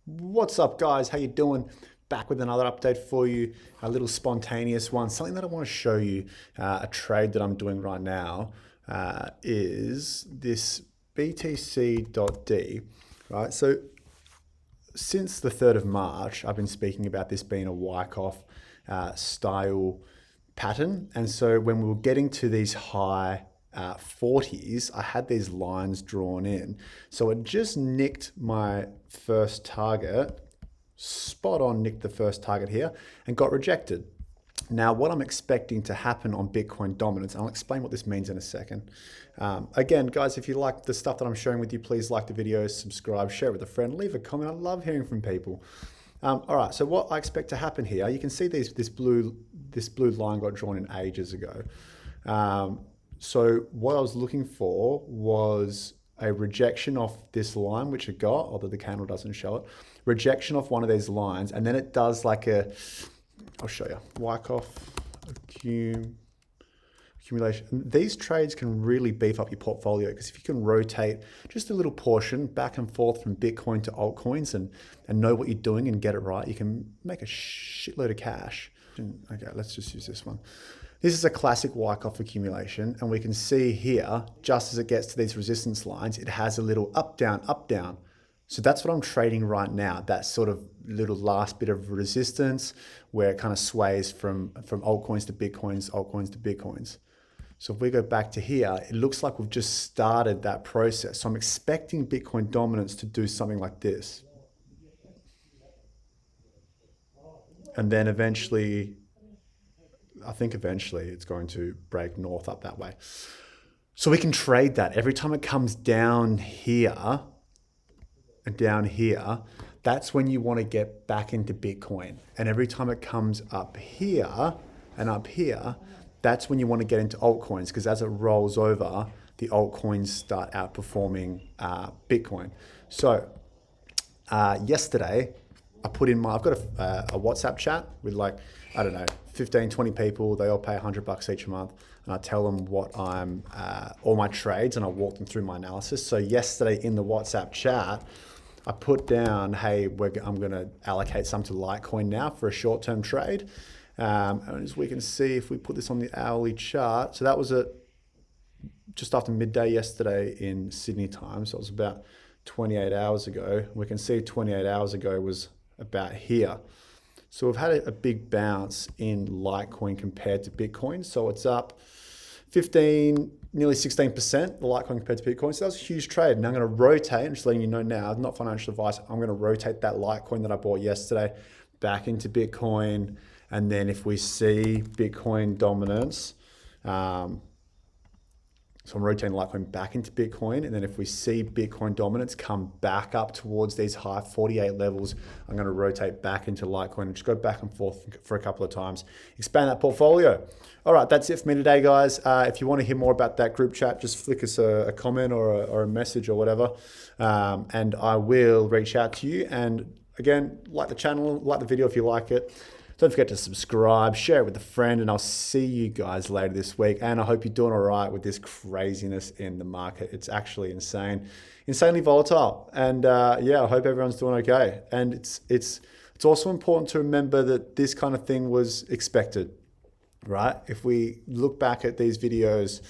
What's up, guys? How you doing? Back with another update for you, a little spontaneous one. Something that I want to show you, a trade that I'm doing right now is this BTC.D, right? So since the 3rd of March, I've been speaking about this being a Wyckoff style pattern. And so when we were getting to these high 40s, I had these lines drawn in. So it just nicked my first target, spot on nicked the first target here and got rejected. Now, what I'm expecting to happen on Bitcoin dominance, I'll explain what this means in a second. Again, guys, if you like the stuff that I'm sharing with you, please like the videos, subscribe, share it with a friend, leave a comment. I love hearing from people. All right, so what I expect to happen here, you can see this blue line got drawn in ages ago. So what I was looking for was a rejection off this line, which it got, although the candle doesn't show it, rejection off one of these lines, and then it does like I'll show you, Wyckoff accumulation. These trades can really beef up your portfolio because if you can rotate just a little portion back and forth from Bitcoin to altcoins and know what you're doing and get it right, you can make a shitload of cash. Okay, let's just use this one. This is a classic Wyckoff accumulation, and we can see here, just as it gets to these resistance lines, it has a little up, down, up, down. So that's what I'm trading right now, that sort of little last bit of resistance where it kind of sways from altcoins to Bitcoins, altcoins to Bitcoins. So if we go back to here, it looks like we've just started that process. So I'm expecting Bitcoin dominance to do something like this. And then eventually, I think eventually it's going to break north up that way. So we can trade that. Every time it comes down here and down here, that's when you want to get back into Bitcoin. And every time it comes up here and up here, that's when you want to get into altcoins, because as it rolls over, the altcoins start outperforming Bitcoin. So yesterday, I've got a WhatsApp chat with like, I don't know, 15, 20 people. They all pay $100 each month. And I tell them what all my trades, and I walk them through my analysis. So yesterday in the WhatsApp chat, I put down, hey, I'm going to allocate some to Litecoin now for a short-term trade. And as we can see, if we put this on the hourly chart, so that was just after midday yesterday in Sydney time. So it was about 28 hours ago. We can see 28 hours ago was about here. So we've had a big bounce in Litecoin compared to Bitcoin. So it's up 15, nearly 16%, the Litecoin compared to Bitcoin. So that was a huge trade. And I'm going to rotate, I'm just letting you know now, not financial advice, I'm going to rotate that Litecoin that I bought yesterday back into Bitcoin. And then if we see Bitcoin dominance, so I'm rotating Litecoin back into Bitcoin. And then if we see Bitcoin dominance come back up towards these high 48 levels, I'm going to rotate back into Litecoin and just go back and forth for a couple of times, expand that portfolio. All right, that's it for me today, guys. If you want to hear more about that group chat, just flick us a comment or a message or whatever. And I will reach out to you. And again, like the channel, like the video if you like it. Don't forget to subscribe, share it with a friend, and I'll see you guys later this week. And I hope you're doing all right with this craziness in the market. It's actually insane, insanely volatile. And yeah, I hope everyone's doing okay. And it's also important to remember that this kind of thing was expected, right? If we look back at these videos,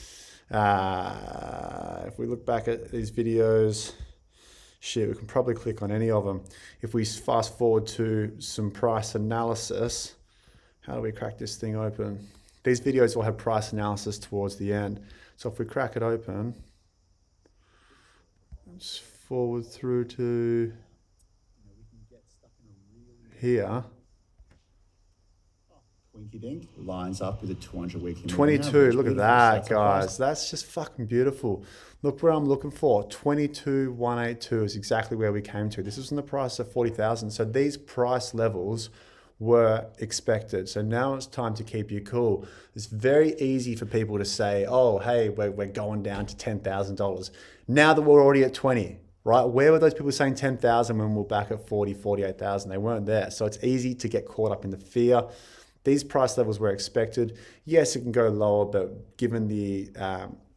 shit, we can probably click on any of them. If we fast forward to some price analysis, how do we crack this thing open? These videos will have price analysis towards the end. So if we crack it open, let's forward through to here. Winky dink lines up with a 200 weekly. 22, look at that, guys. That's just fucking beautiful. Look where I'm looking for. 22,182 is exactly where we came to. This was in the price of 40,000. So these price levels were expected. So now it's time to keep you cool. It's very easy for people to say, oh, hey, we're going down to $10,000. Now that we're already at 20, right? Where were those people saying 10,000 when we're back at 40, 48,000? They weren't there. So it's easy to get caught up in the fear. These price levels were expected. Yes, it can go lower, but given the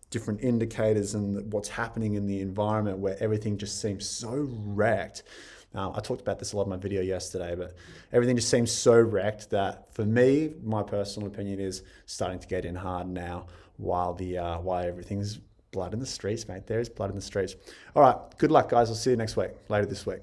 different indicators and what's happening in the environment where everything just seems so wrecked, I talked about this a lot in my video yesterday, but everything just seems so wrecked that for me, my personal opinion is starting to get in hard now while everything's blood in the streets, mate. There is blood in the streets. All right, good luck, guys. I'll see you next week, later this week.